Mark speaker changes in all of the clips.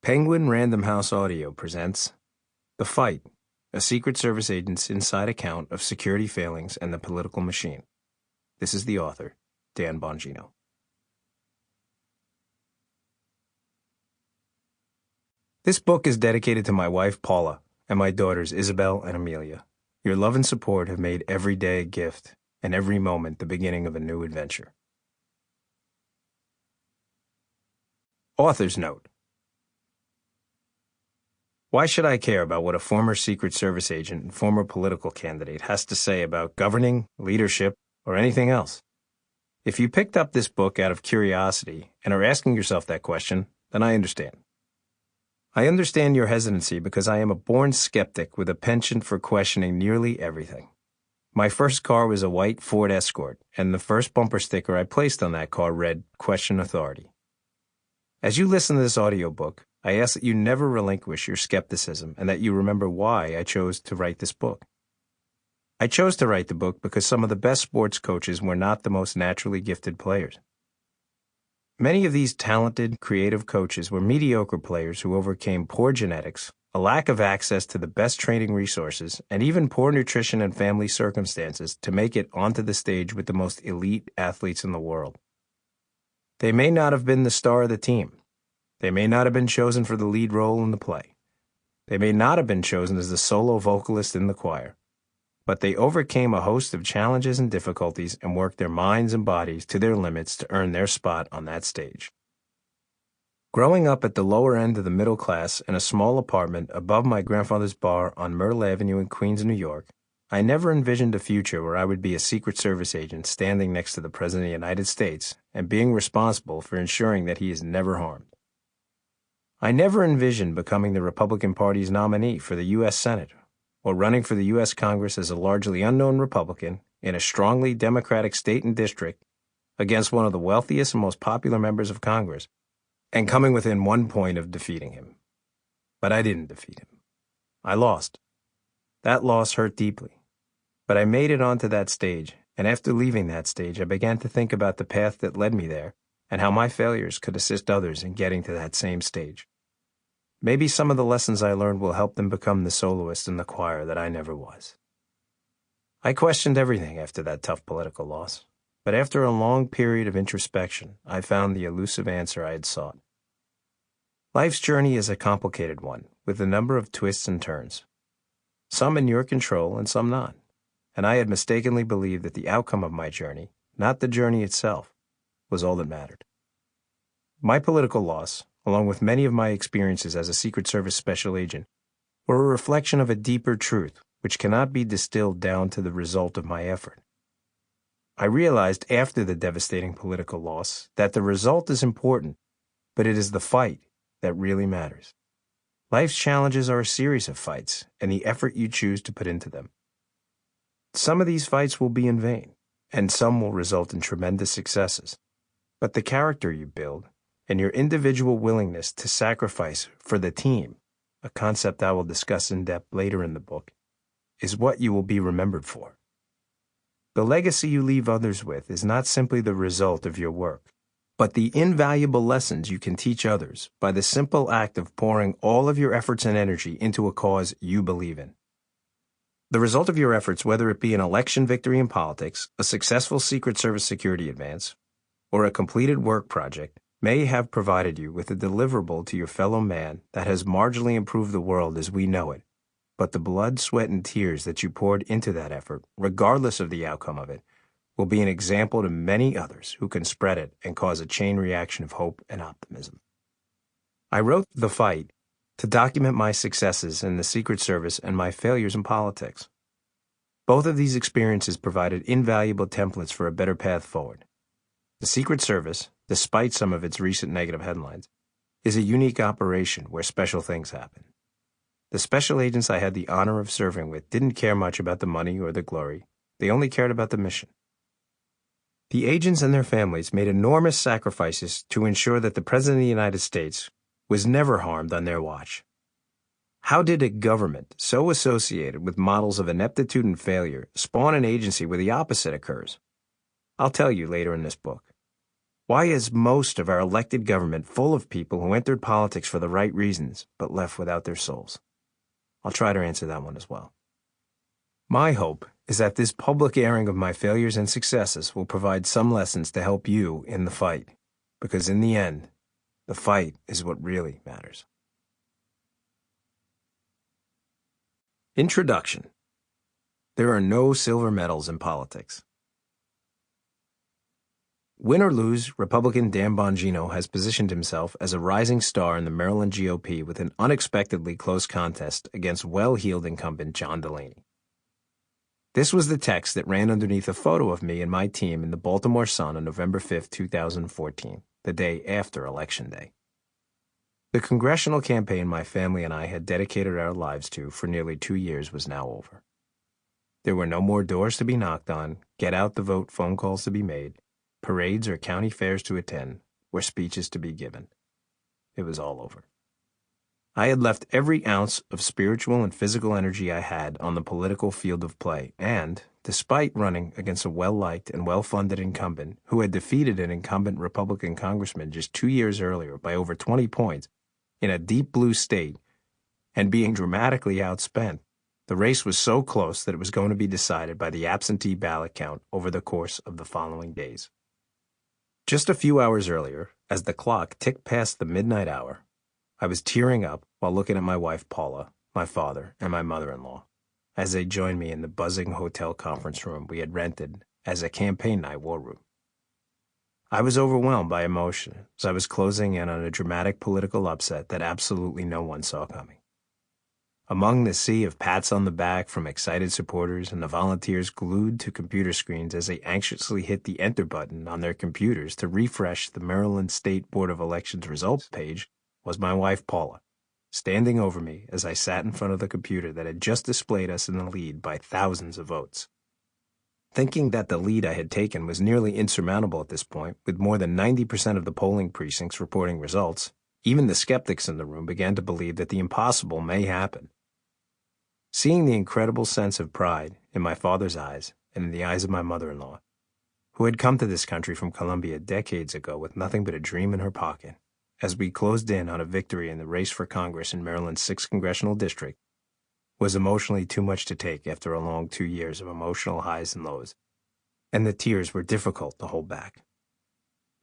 Speaker 1: Penguin Random House Audio presents The Fight, a Secret Service agent's inside account of security failings and the political machine. This is the author, Dan Bongino. This book is dedicated to my wife, Paula, and my daughters, Isabel and Amelia. Your love and support have made every day a gift and every moment the beginning of a new adventure. Author's Note. Why should I care about what a former Secret Service agent and former political candidate has to say about governing, leadership, or anything else? If you picked up this book out of curiosity and are asking yourself that question, then I understand. I understand your hesitancy because I am a born skeptic with a penchant for questioning nearly everything. My first car was a white Ford Escort, and the first bumper sticker I placed on that car read, "Question Authority." As you listen to this audiobook, I ask that you never relinquish your skepticism and that you remember why I chose to write this book. I chose to write the book because some of the best sports coaches were not the most naturally gifted players. Many of these talented, creative coaches were mediocre players who overcame poor genetics, a lack of access to the best training resources, and even poor nutrition and family circumstances to make it onto the stage with the most elite athletes in the world. They may not have been the star of the team. They may not have been chosen for the lead role in the play. They may not have been chosen as the solo vocalist in the choir. But they overcame a host of challenges and difficulties and worked their minds and bodies to their limits to earn their spot on that stage. Growing up at the lower end of the middle class in a small apartment above my grandfather's bar on Myrtle Avenue in Queens, New York, I never envisioned a future where I would be a Secret Service agent standing next to the President of the United States and being responsible for ensuring that he is never harmed. I never envisioned becoming the Republican Party's nominee for the U.S. Senate or running for the U.S. Congress as a largely unknown Republican in a strongly Democratic state and district against one of the wealthiest and most popular members of Congress and coming within 1 point of defeating him. But I didn't defeat him. I lost. That loss hurt deeply. But I made it onto that stage, and after leaving that stage, I began to think about the path that led me there and how my failures could assist others in getting to that same stage. Maybe some of the lessons I learned will help them become the soloist in the choir that I never was. I questioned everything after that tough political loss, but after a long period of introspection, I found the elusive answer I had sought. Life's journey is a complicated one, with a number of twists and turns. Some in your control and some not, and I had mistakenly believed that the outcome of my journey, not the journey itself, was all that mattered. My political loss, along with many of my experiences as a Secret Service special agent, were a reflection of a deeper truth which cannot be distilled down to the result of my effort. I realized after the devastating political loss that the result is important, but it is the fight that really matters. Life's challenges are a series of fights and the effort you choose to put into them. Some of these fights will be in vain, and some will result in tremendous successes. But the character you build, and your individual willingness to sacrifice for the team, a concept I will discuss in depth later in the book, is what you will be remembered for. The legacy you leave others with is not simply the result of your work, but the invaluable lessons you can teach others by the simple act of pouring all of your efforts and energy into a cause you believe in. The result of your efforts, whether it be an election victory in politics, a successful Secret Service security advance, or a completed work project, may have provided you with a deliverable to your fellow man that has marginally improved the world as we know it, but the blood, sweat, and tears that you poured into that effort, regardless of the outcome of it, will be an example to many others who can spread it and cause a chain reaction of hope and optimism. I wrote The Fight to document my successes in the Secret Service and my failures in politics. Both of these experiences provided invaluable templates for a better path forward. The Secret Service, despite some of its recent negative headlines, is a unique operation where special things happen. The special agents I had the honor of serving with didn't care much about the money or the glory. They only cared about the mission. The agents and their families made enormous sacrifices to ensure that the President of the United States was never harmed on their watch. How did a government so associated with models of ineptitude and failure spawn an agency where the opposite occurs? I'll tell you later in this book. Why is most of our elected government full of people who entered politics for the right reasons, but left without their souls? I'll try to answer that one as well. My hope is that this public airing of my failures and successes will provide some lessons to help you in the fight, because in the end, the fight is what really matters. Introduction. There are no silver medals in politics. Win or lose, Republican Dan Bongino has positioned himself as a rising star in the Maryland GOP with an unexpectedly close contest against well-heeled incumbent John Delaney. This was the text that ran underneath a photo of me and my team in the Baltimore Sun on November 5, 2014, the day after Election Day. The congressional campaign my family and I had dedicated our lives to for nearly 2 years was now over. There were no more doors to be knocked on, get-out-the-vote phone calls to be made, parades or county fairs to attend, or speeches to be given. It was all over. I had left every ounce of spiritual and physical energy I had on the political field of play, and, despite running against a well-liked and well-funded incumbent who had defeated an incumbent Republican congressman just 2 years earlier by over 20 points in a deep blue state, and being dramatically outspent, the race was so close that it was going to be decided by the absentee ballot count over the course of the following days. Just a few hours earlier, as the clock ticked past the midnight hour, I was tearing up while looking at my wife Paula, my father, and my mother-in-law, as they joined me in the buzzing hotel conference room we had rented as a campaign night war room. I was overwhelmed by emotion as I was closing in on a dramatic political upset that absolutely no one saw coming. Among the sea of pats on the back from excited supporters and the volunteers glued to computer screens as they anxiously hit the enter button on their computers to refresh the Maryland State Board of Elections results page was my wife Paula, standing over me as I sat in front of the computer that had just displayed us in the lead by thousands of votes. Thinking that the lead I had taken was nearly insurmountable at this point, with more than 90% of the polling precincts reporting results, even the skeptics in the room began to believe that the impossible may happen. Seeing the incredible sense of pride in my father's eyes and in the eyes of my mother-in-law, who had come to this country from Columbia decades ago with nothing but a dream in her pocket, as we closed in on a victory in the race for Congress in Maryland's 6th Congressional District, was emotionally too much to take after a long 2 years of emotional highs and lows, and the tears were difficult to hold back.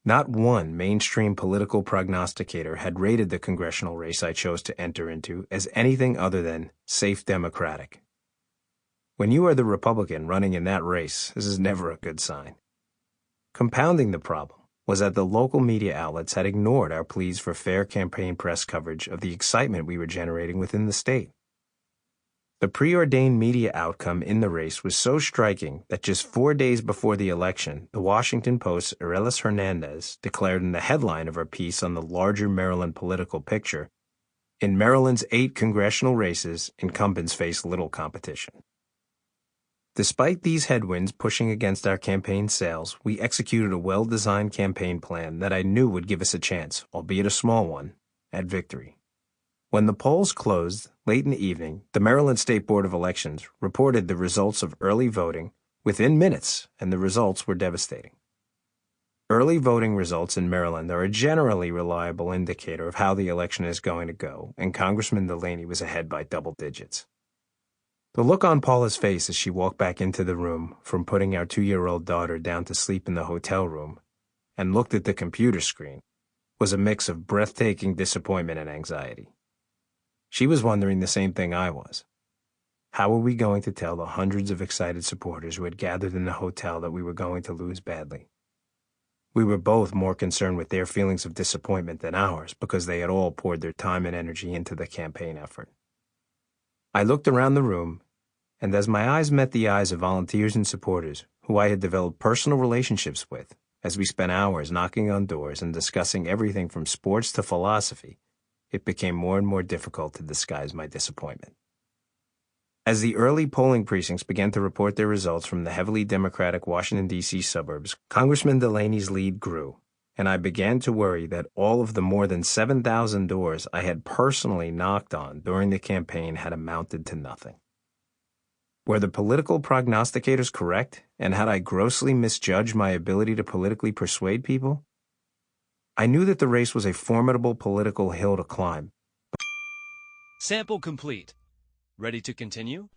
Speaker 1: Not one mainstream political prognosticator had rated the congressional race I chose to enter into as anything other than safe Democratic. When you are the Republican running in that race, this is never a good sign. Compounding the problem was that the local media outlets had ignored our pleas for fair campaign press coverage of the excitement we were generating within the state. The preordained media outcome in the race was so striking that just 4 days before the election, the Washington Post's Arelis Hernandez declared in the headline of her piece on the larger Maryland political picture, "In Maryland's 8 congressional races, incumbents face little competition." Despite these headwinds pushing against our campaign sales, we executed a well-designed campaign plan that I knew would give us a chance, albeit a small one, at victory. When the polls closed, late in the evening, the Maryland State Board of Elections reported the results of early voting within minutes, and the results were devastating. Early voting results in Maryland are a generally reliable indicator of how the election is going to go, and Congressman Delaney was ahead by double digits. The look on Paula's face as she walked back into the room from putting our 2-year-old daughter down to sleep in the hotel room and looked at the computer screen was a mix of breathtaking disappointment and anxiety. She was wondering the same thing I was. How were we going to tell the hundreds of excited supporters who had gathered in the hotel that we were going to lose badly? We were both more concerned with their feelings of disappointment than ours because they had all poured their time and energy into the campaign effort. I looked around the room, and as my eyes met the eyes of volunteers and supporters who I had developed personal relationships with, as we spent hours knocking on doors and discussing everything from sports to philosophy, it became more and more difficult to disguise my disappointment. As the early polling precincts began to report their results from the heavily Democratic Washington, D.C. suburbs, Congressman Delaney's lead grew, and I began to worry that all of the more than 7,000 doors I had personally knocked on during the campaign had amounted to nothing. Were the political prognosticators correct, and had I grossly misjudged my ability to politically persuade people? I knew that the race was a formidable political hill to climb.
Speaker 2: Sample complete. Ready to continue?